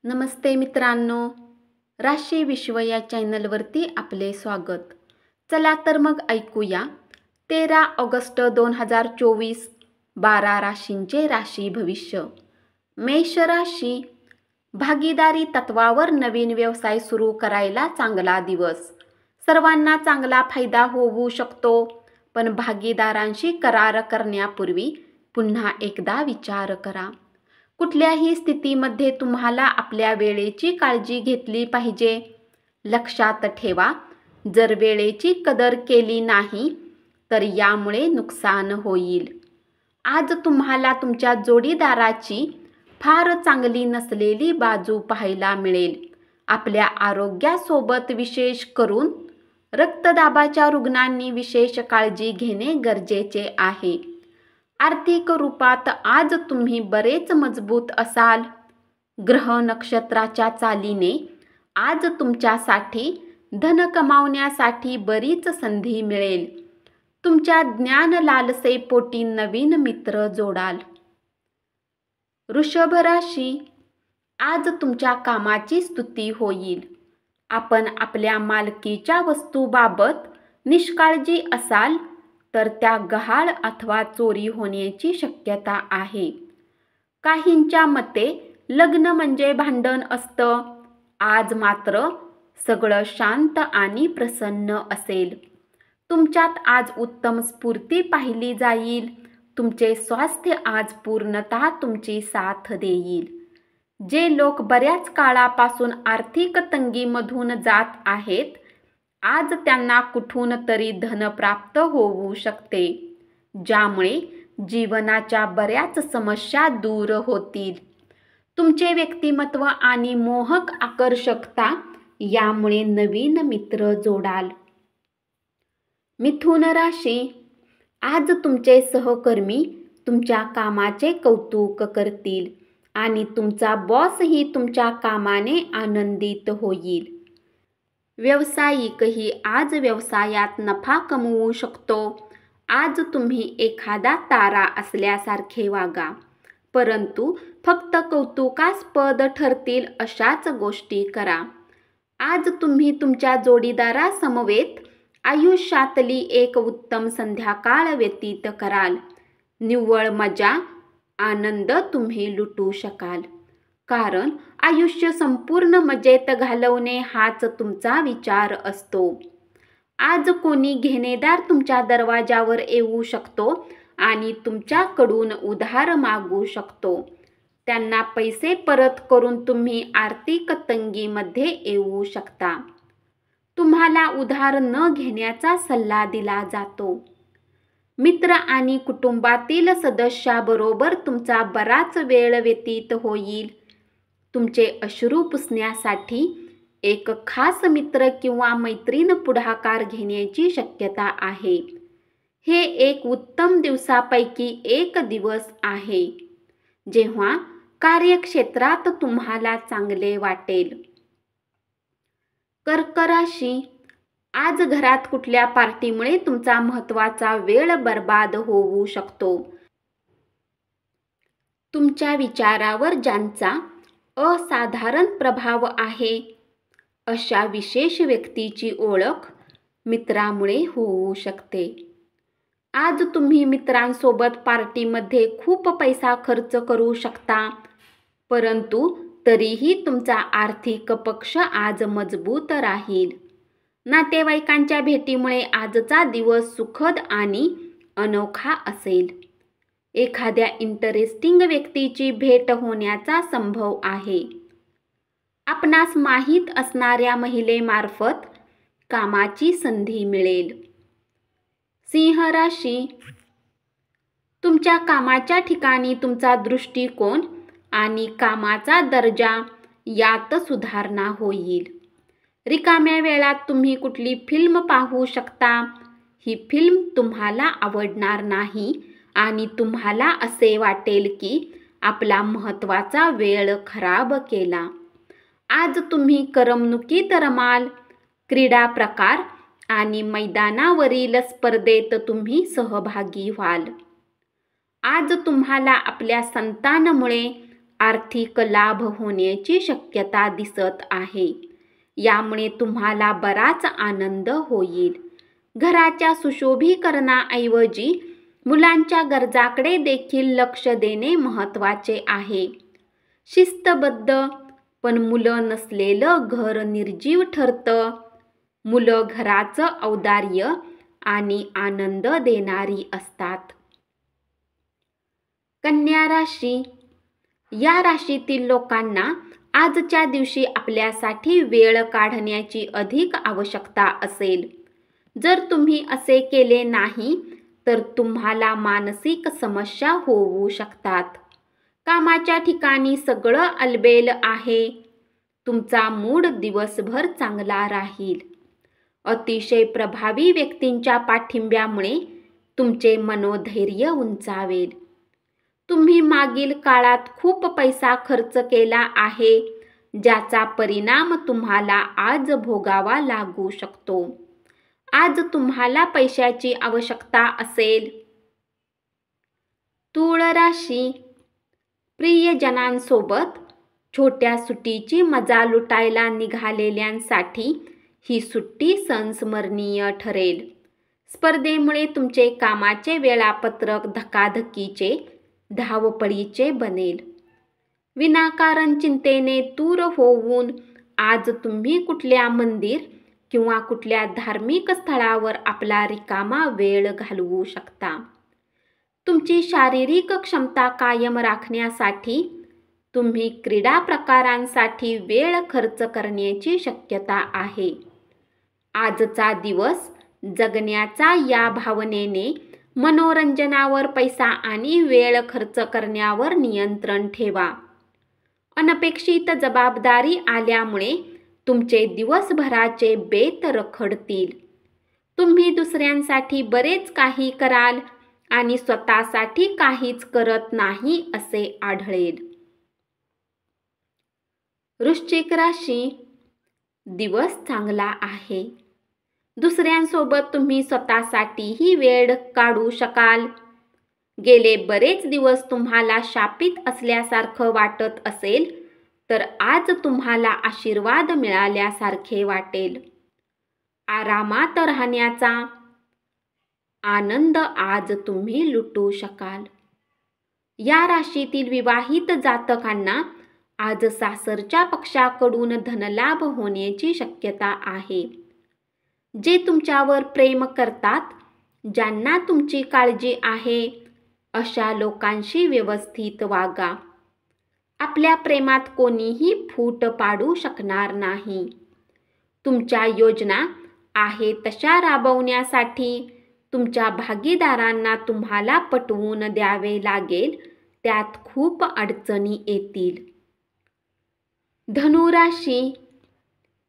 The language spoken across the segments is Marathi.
नमस्ते मित्रांनो, राशी विश्व या चॅनलवरती आपले स्वागत. चला तर मग ऐकूया 13 ऑगस्ट 2024 12 राशींचे राशी भविष्य. मेष राशी, भागीदारी तत्वावर नवीन व्यवसाय सुरू करायला चांगला दिवस. सर्वांना चांगला फायदा होऊ शकतो, पण भागीदारांशी करार करण्यापूर्वी पुन्हा एकदा विचार करा. कुठल्याही स्थितीमध्ये तुम्हाला आपल्या वेळेची काळजी घेतली पाहिजे. लक्षात ठेवा, जर वेळेची कदर केली नाही तर यामुळे नुकसान होईल. आज तुम्हाला तुमच्या जोडीदाराची फार चांगली नसलेली बाजू पाहायला मिळेल. आपल्या आरोग्यासोबत विशेष करून रक्तदाबाच्या रुग्णांनी विशेष काळजी घेणे गरजेचे आहे. आर्थिक रूपात आज तुम्ही बरेच मजबूत असाल. ग्रह नक्षत्राच्या चालीने आज तुमच्यासाठी धन कमावण्यासाठी बरीच संधी मिळेल. तुमच्या ज्ञान लालसेपोटी नवीन मित्र जोडाल. वृषभ राशी, आज तुमच्या कामाची स्तुती होईल. आपण आपल्या मालकीच्या वस्तूबाबत निष्काळजी असाल तर त्या गहाळ अथवा चोरी होण्याची शक्यता आहे. काहींच्या मते लग्न म्हणजे भांडण असतं. आज मात्र सगळं शांत आणि प्रसन्न असेल. तुमच्यात आज उत्तम स्फूर्ती पाहिली जाईल. तुमचे स्वास्थ्य आज पूर्णतः तुमची साथ देईल. जे लोक बऱ्याच काळापासून आर्थिक तंगीमधून जात आहेत, आज त्यांना कुठून तरी धन प्राप्त होऊ शकते, ज्यामुळे जीवनाच्या बऱ्याच समस्या दूर होतील. तुमचे व्यक्तिमत्व आणि मोहक आकर्षकता यामुळे नवीन मित्र जोडाल. मिथुन राशी, आज तुमचे सहकर्मी तुमच्या कामाचे कौतुक करतील आणि तुमचा बॉसही तुमच्या कामाने आनंदित होईल. व्यावसायिकही आज व्यवसायात नफा कमवू शकतो. आज तुम्ही एखादा तारा असल्यासारखे वागा, परंतु फक्त कौतुकास्पद ठरतील अशाच गोष्टी करा. आज तुम्ही तुमच्या जोडीदारासमवेत आयुष्यातली एक उत्तम संध्याकाळ व्यतीत कराल. निव्वळ मजा, आनंद तुम्ही लुटू शकाल, कारण आयुष्य संपूर्ण मजेत घालवणे हाच तुमचा विचार असतो. आज कोणी घेणेदार तुमच्या दरवाजावर येऊ शकतो आणि तुमच्याकडून उधार मागू शकतो. त्यांना पैसे परत करून तुम्ही आर्थिक तंगीमध्ये येऊ शकता. तुम्हाला उधार न घेण्याचा सल्ला दिला जातो. मित्र आणि कुटुंबातील सदस्याबरोबर तुमचा बराच वेळ व्यतीत होईल. तुमचे अश्रू पुसण्यासाठी एक खास मित्र किंवा मैत्रीण पुढाकार घेण्याची शक्यता आहे. हे एक उत्तम दिवसापैकी एक दिवस आहे, जेव्हा कार्यक्षेत्रात तुम्हाला चांगले वाटेल. कर्क राशी, आज घरात कुठल्या पार्टीमुळे तुमचा महत्त्वाचा वेळ बर्बाद होऊ शकतो. तुमच्या विचारावर ज्यांचा असाधारण प्रभाव आहे, अशा विशेष व्यक्तीची ओळख मित्रामुळे होऊ शकते. आज तुम्ही मित्रांसोबत पार्टीमध्ये खूप पैसा खर्च करू शकता, परंतु तरीही तुमचा आर्थिक पक्ष आज मजबूत राहील. नातेवाईकांच्या भेटीमुळे आजचा दिवस सुखद आणि अनोखा असेल. एखाद्या इंटरेस्टिंग व्यक्तीची भेट होण्याचा संभव आहे. आपणास माहीत असणाऱ्या महिलेमार्फत कामाची संधी मिळेल. सिंह राशी, तुमच्या कामाच्या ठिकाणी तुमचा दृष्टिकोन आणि कामाचा दर्जा यात सुधारणा होईल. रिकाम्या वेळात तुम्ही कुठली फिल्म पाहू शकता. ही फिल्म तुम्हाला आवडणार नाही आणि तुम्हाला असे वाटेल की आपला महत्त्वाचा वेळ खराब केला. आज तुम्ही करमणुकीत रमाल. क्रीडा प्रकार आणि मैदानावरील स्पर्धेत तुम्ही सहभागी व्हाल. आज तुम्हाला आपल्या संतानामुळे आर्थिक लाभ होण्याची शक्यता दिसत आहे. यामुळे तुम्हाला बराच आनंद होईल. घराच्या सुशोभीकरणाऐवजी मुलांच्या गरजाकडे देखील लक्ष देणे महत्त्वाचे आहे. शिस्तबद्ध पण मुलं नसलेलं घर निर्जीव ठरतं. मुलं घराचं औदार्य आणि आनंद देणारी असतात. कन्या राशी. या राशीतील लोकांना आजच्या दिवशी आपल्यासाठी वेळ काढण्याची अधिक आवश्यकता असेल. जर तुम्ही असे केले नाही तर तुम्हाला मानसिक समस्या होऊ शकतात. कामाच्या ठिकाणी सगळं अलबेल आहे. तुमचा मूड दिवसभर चांगला राहील. अतिशय प्रभावी व्यक्तींच्या पाठिंब्यामुळे तुमचे मनोधैर्य उंचावेल. तुम्ही मागील काळात खूप पैसा खर्च केला आहे, ज्याचा परिणाम तुम्हाला आज भोगावा लागू शकतो. आज तुम्हाला पैशाची आवश्यकता असेल. तुळ राशी. प्रियजनांसोबत छोट्या सुट्टीची मजा लुटायला निघालेल्यांसाठी ही सुट्टी संस्मरणीय ठरेल. स्पर्धेमुळे तुमचे कामाचे वेळापत्रक धकाधकीचे, धावपळीचे बनेल. विनाकारण चिंतेने दूर होऊन आज तुम्ही कुठल्या मंदिर किंवा कुठल्या धार्मिक स्थळावर आपला रिकामा वेळ घालवू शकता. तुमची शारीरिक क्षमता कायम राखण्यासाठी तुम्ही क्रीडा प्रकारांसाठी वेळ खर्च करण्याची शक्यता आहे. आजचा दिवस जगण्याचा या भावनेने मनोरंजनावर पैसा आणि वेळ खर्च करण्यावर नियंत्रण ठेवा. अनपेक्षित जबाबदारी आल्यामुळे तुमचे दिवसभराचे बेत रखडतील. तुम्ही दुसऱ्यांसाठी बरेच काही कराल आणि स्वतःसाठी काहीच करत नाही असे आढळेल. वृश्चिक राशी. दिवस चांगला आहे. दुसऱ्यांसोबत तुम्ही स्वतःसाठीही वेळ काढू शकाल. गेले बरेच दिवस तुम्हाला शापित असल्यासारखं वाटत असेल तर आज तुम्हाला आशीर्वाद मिळाल्यासारखे वाटेल. आरामात राहण्याचा आनंद आज तुम्ही लुटू शकाल. या राशीतील विवाहित जातकांना आज सासरच्या पक्षाकडून धनलाभ होण्याची शक्यता आहे. जे तुमच्यावर प्रेम करतात, ज्यांना तुमची काळजी आहे, अशा लोकांशी व्यवस्थित वागा. आपल्या प्रेमात कोणीही फूट पाडू शकणार नाही. तुमच्या योजना आहे तशा राबवण्यासाठी तुमच्या भागीदारांना तुम्हाला पटवून द्यावे लागेल. त्यात खूप अडचणी येतील. धनु राशी.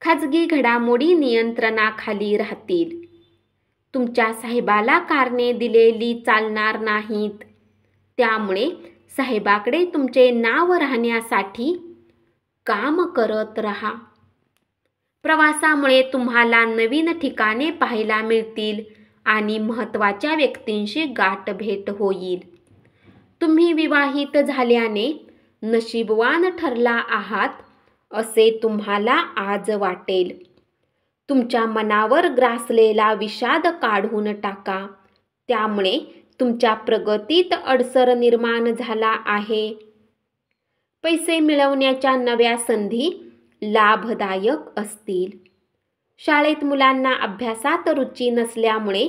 खाजगी घडामोडी नियंत्रणाखाली राहतील. तुमच्या साहेबाला कारणे दिलेली चालणार नाहीत. त्यामुळे साहेबाकडे तुमचे नाव राहण्यासाठी काम करत राहा. प्रवासामुळे तुम्हाला नवीन ठिकाणे पाहायला मिळतील आणि महत्त्वाच्या व्यक्तींशी गाठभेट होईल. तुम्ही विवाहित झाल्याने नशीबवान ठरला आहात असे तुम्हाला आज वाटेल. तुमच्या मनावर ग्रासलेला विषाद काढून टाका. त्यामुळे तुमच्या प्रगतीत अडसर निर्माण झाला आहे. पैसे मिळवण्याच्या नव्या संधी लाभदायक असतील. शाळेत मुलांना अभ्यासात रुची नसल्यामुळे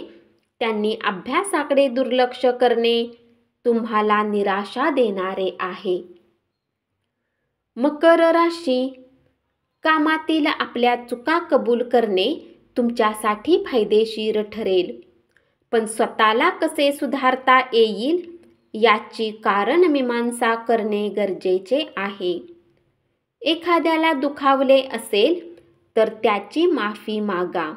त्यांनी अभ्यासाकडे दुर्लक्ष करणे तुम्हाला निराशा देणारे आहे. मकर राशी. कामातील आपल्या चुका कबूल करणे तुमच्यासाठी फायदेशीर ठरेल. पण स्वतःला कसे सुधारता येईल याची कारणमीमांसा करणे गरजेचे आहे. एखाद्याला दुखावले असेल तर त्याची माफी मागा.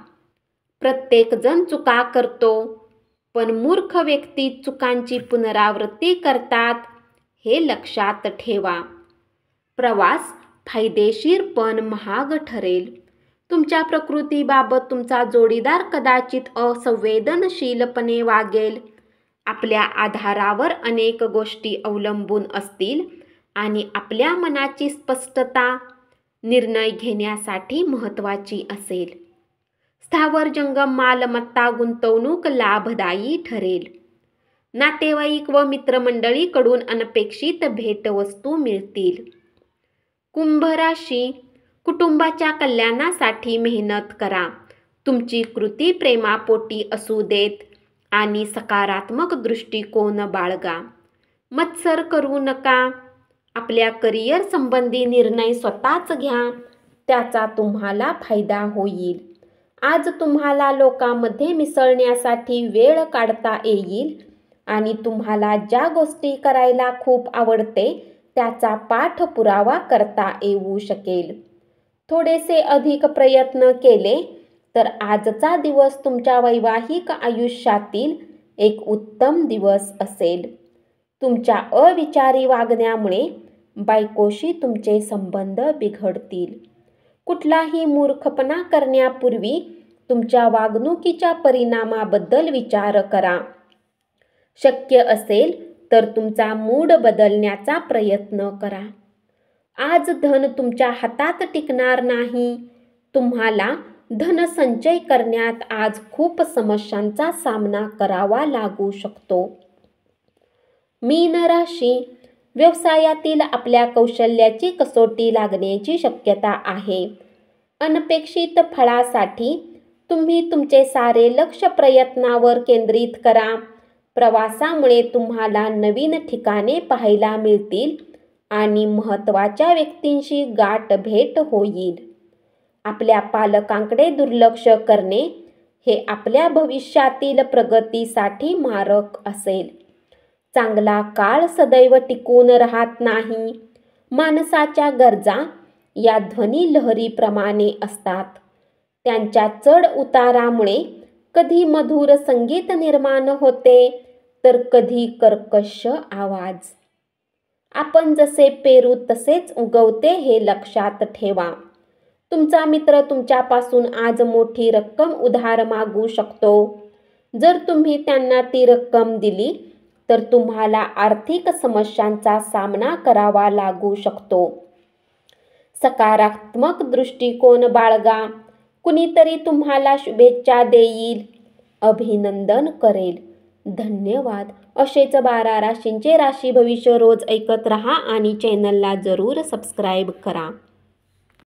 प्रत्येकजण चुका करतो, पण मूर्ख व्यक्ती चुकांची पुनरावृत्ती करतात हे लक्षात ठेवा. प्रवास फायदेशीर पण महाग ठरेल. तुमच्या प्रकृतीबाबत तुमचा जोडीदार कदाचित असंवेदनशीलपणे वागेल. आपल्या आधारावर अनेक गोष्टी अवलंबून असतील आणि आपल्या मनाची स्पष्टता निर्णय घेण्यासाठी महत्त्वाची असेल. स्थावर जंगम मालमत्ता गुंतवणूक लाभदायी ठरेल. नातेवाईक व मित्रमंडळीकडून अनपेक्षित भेटवस्तू मिळतील. कुंभ राशी, कुटुंबाच्या कल्याणासाठी मेहनत करा. तुमची कृती प्रेमापोटी असू देत आणि सकारात्मक दृष्टिकोन बाळगा. मत्सर करू नका. आपल्या करिअर संबंधी निर्णय स्वतःच घ्या. त्याचा तुम्हाला फायदा होईल. आज तुम्हाला लोकांमध्ये मिसळण्यासाठी वेळ काढता येईल आणि तुम्हाला ज्या गोष्टी करायला खूप आवडते त्याचा पाठपुरावा करता येऊ शकेल. थोडेसे अधिक प्रयत्न केले तर आजचा दिवस तुमच्या वैवाहिक आयुष्यातील एक उत्तम दिवस असेल. तुमच्या अविचारी वागण्यामुळे बायकोशी तुमचे संबंध बिघडतील. कुठलाही मूर्खपणा करण्यापूर्वी तुमच्या वागणुकीच्या परिणामाबद्दल विचार करा. शक्य असेल तर तुमचा मूड बदलण्याचा प्रयत्न करा. आज धन तुमच्या हातात टिकणार नाही. तुम्हाला धन संचय करण्यात आज खूप समस्यांचा सामना करावा लागू शकतो. मीन राशी, व्यवसायातील आपल्या कौशल्याची कसोटी लागण्याची शक्यता आहे. अनपेक्षित फळासाठी तुम्ही तुमचे सारे लक्ष प्रयत्नावर केंद्रित करा. प्रवासामुळे तुम्हाला नवीन ठिकाणे पाहायला मिळतील आणि महत्त्वाच्या व्यक्तींशी गाठभेट होईल. आपल्या पालकांकडे दुर्लक्ष करणे हे आपल्या भविष्यातील प्रगतीसाठी मारक असेल. चांगला काळ सदैव टिकून राहत नाही. माणसाच्या गरजा या ध्वनी लहरीप्रमाणे असतात. त्यांच्या चढ उतारामुळे कधी मधुर संगीत निर्माण होते तर कधी कर्कश आवाज. आपण जसे पेरू तसेच उगवते हे लक्षात ठेवा. तुमचा मित्र तुमच्यापासून आज मोठी रक्कम उधार मागू शकतो. जर तुम्ही त्यांना ती रक्कम दिली तर तुम्हाला आर्थिक समस्यांचा सामना करावा लागू शकतो. सकारात्मक दृष्टिकोन बाळगा. कुणीतरी तुम्हाला शुभेच्छा देईल, अभिनंदन करेल. धन्यवाद. असेच 12 राशींचे राशी भविष्य रोज ऐकत रहा आणि चॅनलला जरूर सबस्क्राईब करा.